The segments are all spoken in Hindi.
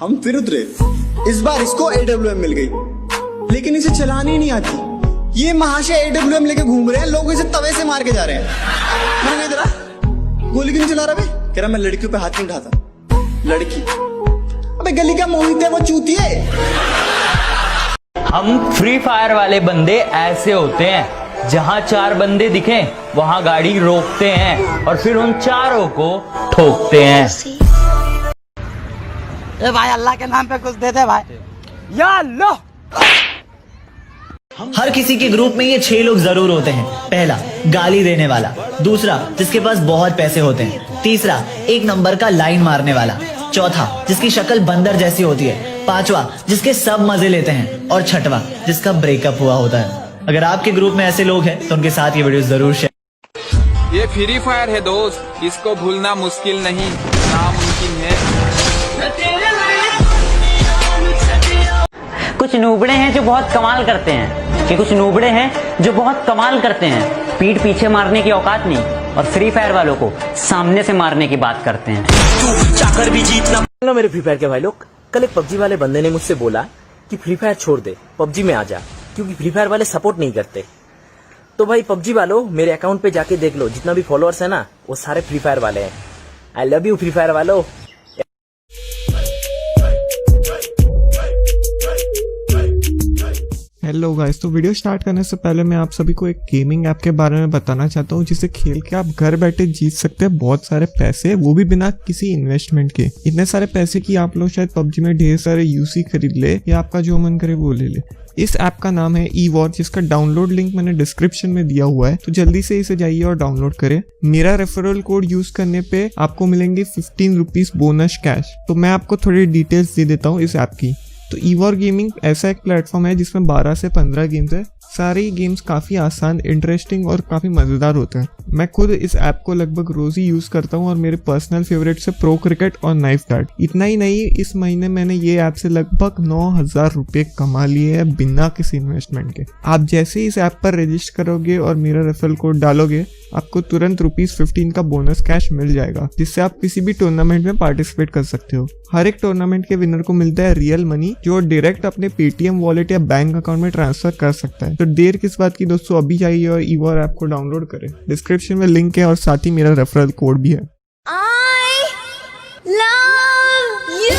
हम फिर उतरे। इस बार इसको AWM मिल गई, लेकिन इसे चलानी नहीं आती। ये महाशय AWM लेके घूम रहे हैं, लोग इसे तवे से मार के जा रहे हैं। मैंने इधर गोली क्यों नहीं चला रहा बे? कह रहा मैं लड़कियों पे हाथ नहीं उठाता। लड़की अबे गली का मोहित है, वो चूतिया है। हम फ्री फायर वाले बंदे ऐसे होते हैं, जहां 4 बंदे दिखे वहां गाड़ी रोकते हैं और फिर उन चारों को ठोकते हैं। ए भाई अल्लाह के नाम पे कुछ दे दे भाई। या लो। हर किसी के ग्रुप में ये 6 लोग जरूर होते हैं। पहला, गाली देने वाला। दूसरा, जिसके पास बहुत पैसे होते हैं। तीसरा, एक नंबर का लाइन मारने वाला। चौथा, जिसकी शक्ल बंदर जैसी होती है। पांचवा, जिसके सब मजे लेते हैं। और छठवा, जिसका ब्रेकअप हुआ होता है। अगर आपके ग्रुप में ऐसे लोग हैं तो उनके साथ ये वीडियो जरूर शेयर। ये फ्री फायर है दोस्त, इसको भूलना मुश्किल नहीं, नामुमकिन है। कुछ नूबड़े हैं जो बहुत कमाल करते हैं, कुछ नूबड़े हैं जो बहुत कमाल करते हैं। पीठ पीछे मारने की औकात नहीं, और फ्री फायर वालों को सामने से मारने की बात करते हैं। चाकर भी जीतना। हेलो मेरे फ्री फायर के भाई लोग, कल एक पबजी वाले बंदे ने मुझसे बोला कि फ्री फायर छोड़ दे, पबजी में आ जा, क्योंकि फ्री फायर वाले सपोर्ट नहीं करते। तो भाई पबजी वालों, मेरे अकाउंट पे जाके देख लो, जितना भी फॉलोअर्स है ना वो सारे फ्री फायर वाले हैं। I love you free fire वालों। हेलो गाइस, तो वीडियो स्टार्ट करने से पहले मैं आप सभी को एक गेमिंग ऐप के बारे में बताना चाहता हूँ, जिसे खेल के आप घर बैठे जीत सकते हैं बहुत सारे पैसे, वो भी बिना किसी इन्वेस्टमेंट के। इतने सारे पैसे कि आप लोग शायद पबजी में ढेर सारे यूसी खरीद ले या आपका जो मन करे वो ले ले। इस ऐप का नाम है E-War, जिसका डाउनलोड लिंक मैंने डिस्क्रिप्शन में दिया हुआ है, तो जल्दी से इसे जाइए और डाउनलोड करें। मेरा रेफरल कोड यूज करने पे आपको मिलेंगे 15 रुपीज बोनस कैश। तो मैं आपको थोड़ी डिटेल्स दे देता हूँ इस ऐप की। तो E-War गेमिंग ऐसा एक प्लेटफॉर्म है जिसमें 12 से 15 गेम्स है। सारे गेम्स काफ़ी आसान, इंटरेस्टिंग और काफ़ी मज़ेदार होते हैं। मैं खुद इस ऐप को लगभग रोज ही यूज़ करता हूँ और मेरे पर्सनल फेवरेट से प्रो क्रिकेट और नाइफ गार्ड। इतना ही नहीं, इस महीने मैंने ये ऐप से लगभग 9,000 रुपये कमा लिए हैं बिना किसी इन्वेस्टमेंट के। आप जैसे ही इस ऐप पर रजिस्टर करोगे और मेरा रेफरल कोड डालोगे, आपको तुरंत ₹15 का बोनस कैश मिल जाएगा, जिससे आप किसी भी टूर्नामेंट में पार्टिसिपेट कर सकते हो। हर एक टूर्नामेंट के विनर को मिलता है रियल मनी, जो डायरेक्ट अपने पेटीएम वॉलेट या बैंक अकाउंट में ट्रांसफर कर सकता है। तो देर किस बात की दोस्तों, अभी जाइए और E-War ऐप को डाउनलोड करें। डिस्क्रिप्शन में लिंक है और साथ ही मेरा रेफरल कोड भी है। I love you।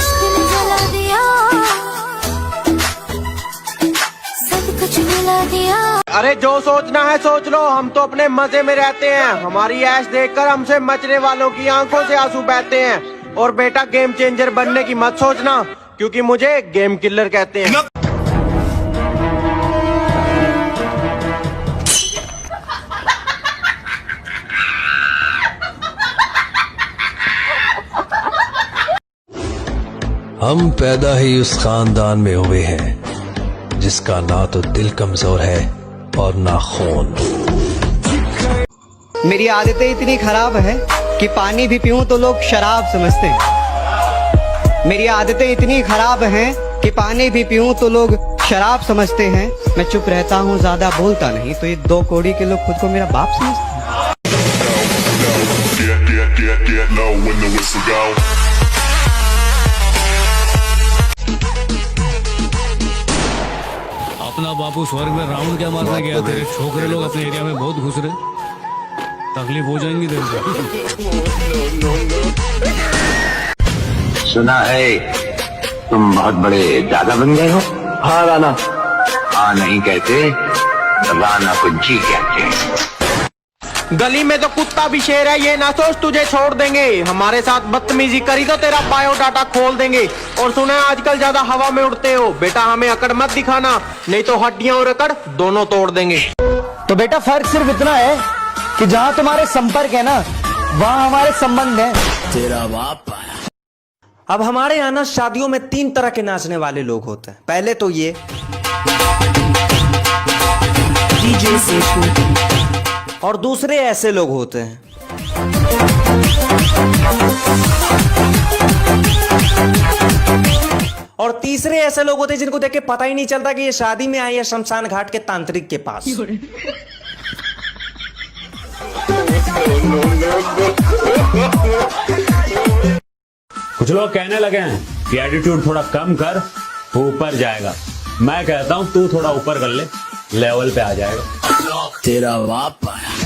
सब कुछ मिला दिया। अरे जो सोचना है सोच लो, हम तो अपने मजे में रहते हैं। हमारी ऐश देखकर हमसे मचने वालों की आंखों से आंसू बहते हैं। और बेटा, गेम चेंजर बनने की मत सोचना, क्योंकि मुझे गेम किलर कहते हैं। हम पैदा ही उस खानदान में हुए हैं जिसका ना तो दिल कमजोर है और ना खून। मेरी आदतें इतनी खराब है कि पानी भी पीऊं तो लोग शराब समझते हैं। मेरी आदतें इतनी खराब हैं कि पानी भी पीऊं तो लोग शराब समझते हैं। मैं चुप रहता हूं, ज्यादा बोलता नहीं, तो ये 2 कौड़ी के लोग खुद को मेरा बाप समझते हैं। अपना बापू स्वर्ग में राउंड क्या मारने गया, तेरे छोकरे लोग अपने एरिया में बहुत घुस रहे, तकलीफ हो जाएंगी तेरे को। सुना है तुम बहुत बड़े दादा बन गए हो। हाँ राना। हाँ नहीं कहते, राना को जी कहते हैं। गली में तो कुत्ता भी शेर है, ये ना सोच तुझे छोड़ देंगे। हमारे साथ बदतमीजी करी तो तेरा बायोडाटा खोल देंगे। और सुना है आजकल ज्यादा हवा में उड़ते हो, बेटा हमें अकड़ मत दिखाना, नहीं तो हड्डियां और अकड़ दोनों तोड़ देंगे। तो बेटा फर्क सिर्फ इतना है कि जहाँ तुम्हारे संपर्क है ना, वहाँ हमारे संबंध है। तेरा बाप। अब हमारे यहाँ ना शादियों में 3 तरह के नाचने वाले लोग होते हैं। पहले तो ये डीजे सेशु, और दूसरे ऐसे लोग होते हैं। और तीसरे ऐसे लोग होते हैं जिनको देख के पता ही नहीं चलता कि ये शादी में आए या शमशान घाट के तांत्रिक के पास। कुछ लोग कहने लगे हैं कि एटीट्यूड थोड़ा कम कर, वो ऊपर जाएगा। मैं कहता हूँ तू थोड़ा ऊपर कर ले, लेवल पे आ जाएगा। तेरा बाप आया।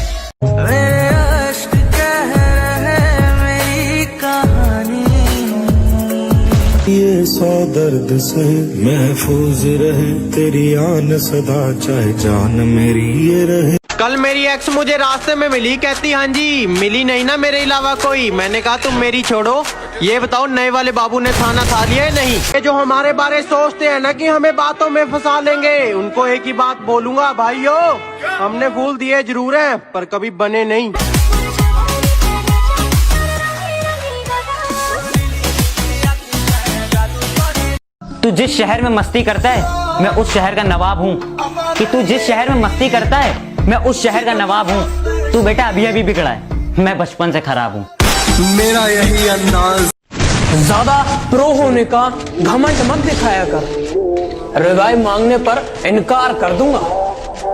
ये सौ दर्द से महफूज रहे तेरी आन सदा, चाहे जान मेरी ये रहे। कल मेरी एक्स मुझे रास्ते में मिली, कहती हाँ जी मिली नहीं ना मेरे अलावा कोई। मैंने कहा तुम मेरी छोड़ो, ये बताओ नए वाले बाबू ने खाना खा लिया है नहीं। ये जो हमारे बारे सोचते हैं ना कि हमें बातों में फंसा लेंगे, उनको एक ही बात बोलूंगा, भाइयों हमने फूल दिए जरूर हैं पर कभी बने नहीं। तू जिस शहर में मस्ती करता है मैं उस शहर का नवाब हूँ। कि तू जिस शहर में मस्ती करता है मैं उस शहर का नवाब हूँ। तू बेटा अभी अभी बिगड़ा है, मैं बचपन से खराब हूँ। मेरा यही अंदाज। ज्यादा प्रो होने का घमंड मत दिखाया कर, रिवाइव मांगने पर इनकार कर दूंगा।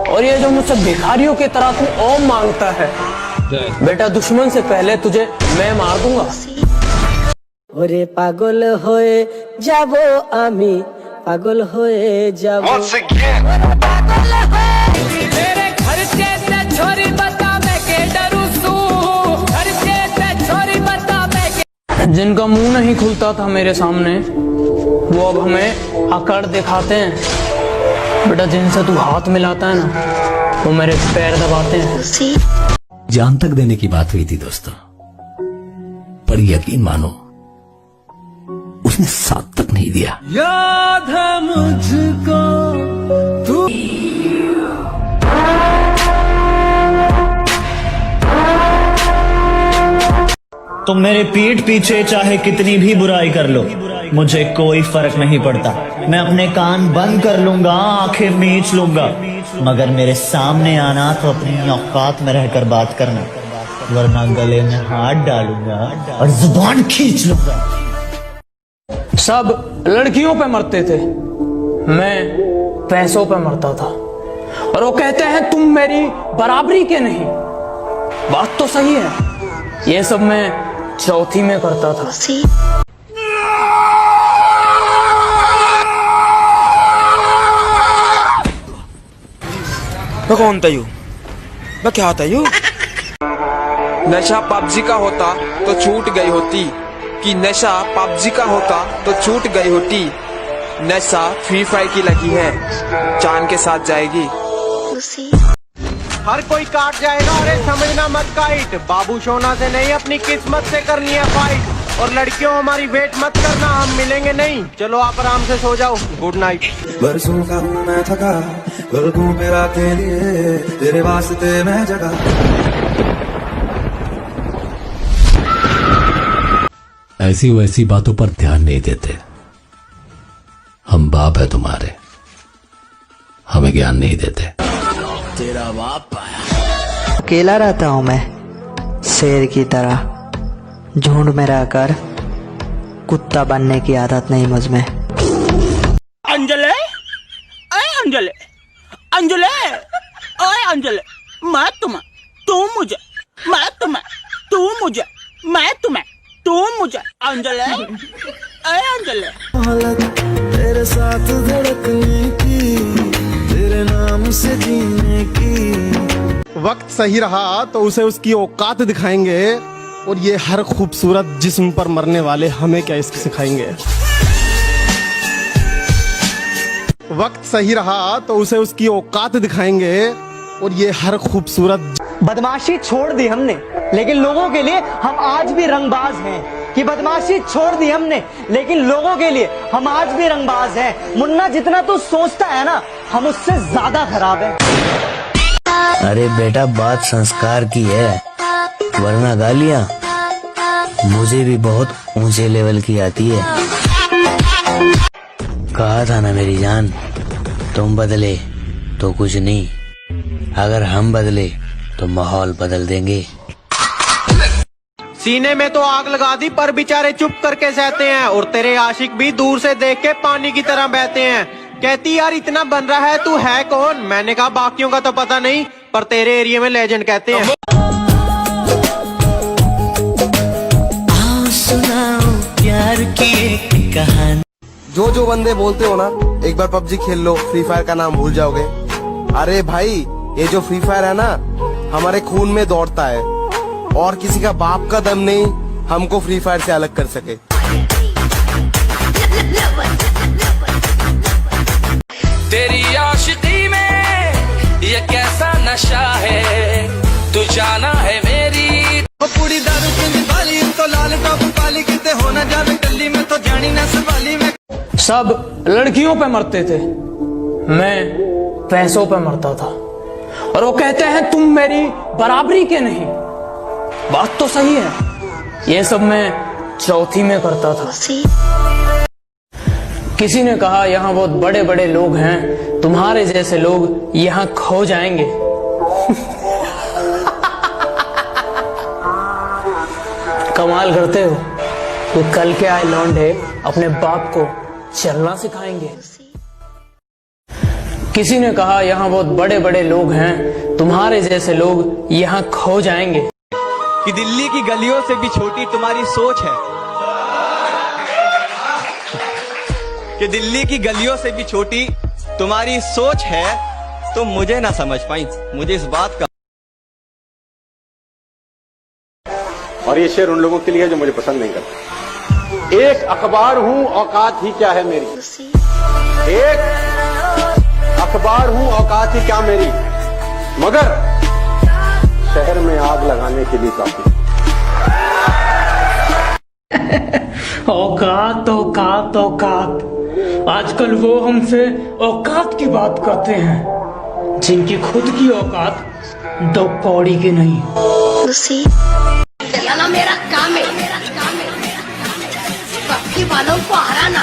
और ये जो मुझसे भिखारियों की तरह तू ओम मांगता है, बेटा दुश्मन से पहले तुझे मैं मार दूंगा। ওরে পাগল হয়ে যাব আমি, পাগল হয়ে যাব। तेरे खर्चे से छोरी बता मैं के डरू सू, खर्चे से छोरी बता मैं के। जिनका मुंह नहीं खुलता था मेरे सामने वो अब हमें अकड़ दिखाते हैं। बेटा जिनसे तू हाथ मिलाता है ना वो मेरे पैर दबाते हैं। जान तक देने की बात हुई थी दोस्तों, पर यकीन मानो उसने साथ तक नहीं दिया। याद है मुझको तू। तुम मेरे पीठ पीछे चाहे कितनी भी बुराई कर लो, मुझे कोई फर्क नहीं पड़ता। मैं अपने कान बंद कर लूंगा, आंखें मीच लूंगा, मगर मेरे सामने आना तो अपनी औकात में रहकर बात करना, वरना गले में हाथ डालूंगा और जुबान खींच लूंगा। सब लड़कियों पे मरते थे, मैं पैसों पे मरता था। और वो कहते हैं तुम मेरी बराबरी के नहीं। बात तो सही है, ये सब मैं चौथी में करता था। मैं कौन था यू? मैं क्या था यू? नशा पबजी का होता तो छूट गई होती, कि नशा पबजी का होता तो छूट गई होती। नशा फ्री फायर की लगी है, चांद के साथ जाएगी। हर कोई काट जाएगा, अरे समझना मत काइट। बाबू सोना से नहीं अपनी किस्मत से करनी है फाइट। और लड़कियों हमारी वेट मत करना, हम मिलेंगे नहीं। चलो आप आराम से सो जाओ, गुड नाइट। बरसों का हूँ मैं थका, पलकों पे रात के लिए तेरे वास्ते मैं जगा। ऐसी वैसी बातों पर ध्यान नहीं देते। हम बाप है तुम्हारे, हमें ज्ञान नहीं देते। तेरा बाप आया। अकेला रहता हूँ मैं शेर की तरह, झुंड में रहकर कुत्ता बनने की आदत नहीं मुझ में। अंजलि, अरे अंजलि, अंजलि, ओए अंजलि, मैं तुम्हें, तू मुझे, मैं तुम्हें, तू मुझे, मैं तुम्हें, तू मुझे। अंजलि, अरे अंजलि। तेरे साथ धड़कने की, तेरे नाम से जीने की। वक्त सही रहा तो उसे उसकी औकात दिखाएंगे, और ये हर खूबसूरत जिस्म पर मरने वाले हमें क्या इश्क सिखाएंगे। वक्त सही रहा तो उसे उसकी औकात दिखाएंगे, और ये हर खूबसूरत। बदमाशी छोड़ दी हमने, लेकिन लोगों के लिए हम आज भी रंगबाज हैं। कि बदमाशी छोड़ दी हमने, लेकिन लोगों के लिए हम आज भी रंगबाज हैं। मुन्ना जितना तू सोचता है ना, हम उससे ज्यादा खराब हैं। अरे बेटा बात संस्कार की है, वरना गालियां मुझे भी बहुत ऊंचे लेवल की आती है। कहा था ना मेरी जान, तुम बदले तो कुछ नहीं, अगर हम बदले तो माहौल बदल देंगे। सीने में तो आग लगा दी पर बेचारे चुप करके सहते हैं, और तेरे आशिक भी दूर से देख के पानी की तरह बहते हैं। कहती यार इतना बन रहा है, तू है कौन? मैंने कहा बाकियों का तो पता नहीं, पर तेरे एरिया में लेजेंड कहते हैं। आओ सुनाओ प्यार की कहानी। जो बंदे बोलते हो ना एक बार पबजी खेल लो फ्री फायर का नाम भूल जाओगे, अरे भाई ये जो फ्री फायर है ना हमारे खून में दौड़ता है और किसी का बाप का दम नहीं हमको फ्री फायर से अलग कर सके। तेरी आशिकी में ये कैसा नशा है, तू जाना है मेरी। पूरी दारू की बाली तो लाल टॉप काली किते हो ना जावे गली में तो जानी ना संभाली में। सब लड़कियों पे मरते थे, मैं पैसों पे मरता था। और वो कहते हैं तुम मेरी बराबरी के नहीं। बात तो सही है, ये सब मैं चौथी में करता था। किसी ने कहा यहाँ बहुत बड़े बड़े लोग हैं, तुम्हारे जैसे लोग यहाँ खो जाएंगे। कमाल करते हो, तो कल के आए लौंडे अपने बाप को चलना सिखाएंगे। किसी ने कहा यहाँ बहुत बड़े बड़े लोग हैं, तुम्हारे जैसे लोग यहाँ खो जाएंगे। कि दिल्ली की गलियों से भी छोटी तुम्हारी सोच है, कि दिल्ली की गलियों से भी छोटी तुम्हारी सोच है, तो मुझे ना समझ पाई मुझे इस बात का। और ये शेर उन लोगों के लिए है जो मुझे पसंद नहीं करते। एक अखबार हूँ औकात ही क्या है मेरी, एक अखबार हूँ औकात ही क्या मेरी, मगर शहर में आग लगाने के लिए काफी। औकात औकात औकात, आजकल वो हमसे औकात की बात करते हैं जिनकी खुद की औकात दो कौड़ी की नहीं। चलाना मेरा काम है, पबजी वालों को हराना,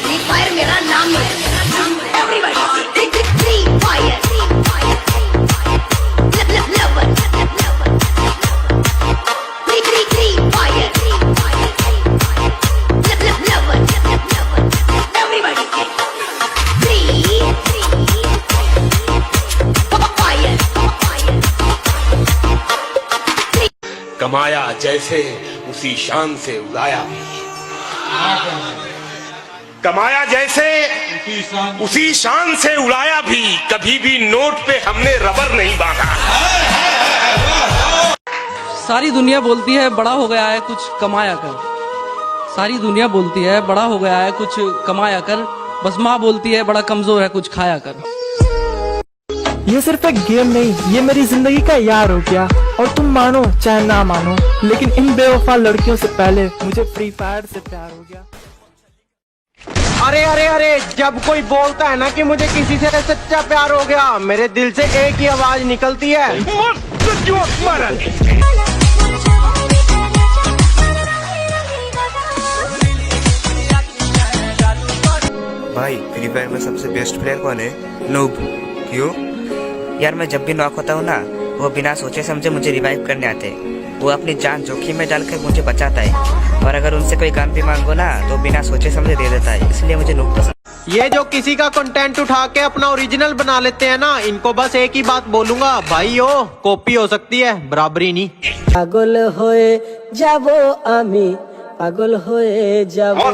फ्री फायर मेरा नाम है। एवरीबॉडी फ्री फायर, कमाया जैसे उसी शान से उड़ाया भी, कमाया जैसे उसी शान से उड़ाया भी, कभी भी नोट पे हमने रबर नहीं बांधा। सारी दुनिया बोलती है बड़ा हो गया है कुछ कमाया कर, सारी दुनिया बोलती है बड़ा हो गया है कुछ कमाया कर, बस माँ बोलती है बड़ा कमजोर है कुछ खाया कर। ये सिर्फ एक गेम नहीं, ये मेरी जिंदगी का यार हो गया। और तुम मानो चाहे ना मानो, लेकिन इन बेवफा लड़कियों से पहले मुझे फ्री फायर से प्यार हो गया। अरे अरे अरे, जब कोई बोलता है ना कि मुझे किसी से सच्चा प्यार हो गया, मेरे दिल से एक ही आवाज निकलती है, भाई फ्री फायर में सबसे बेस्ट प्लेयर कौन है? नूब। क्यों? यार मैं जब भी नॉक होता हूँ ना, वो बिना सोचे समझे मुझे रिवाइव करने आते हैं। वो अपनी जान जोखिम में डालकर मुझे बचाता है, और अगर उनसे कोई काम भी मांगो ना तो बिना सोचे समझे दे देता है, इसलिए मुझे नूब पसंद। ये जो किसी का कंटेंट उठा के अपना ओरिजिनल बना लेते हैं ना, इनको बस एक ही बात बोलूंगा, भाई हो कॉपी हो सकती है, बराबरी नहीं। पागल होए जाबो आमी, पागल होए जाबो।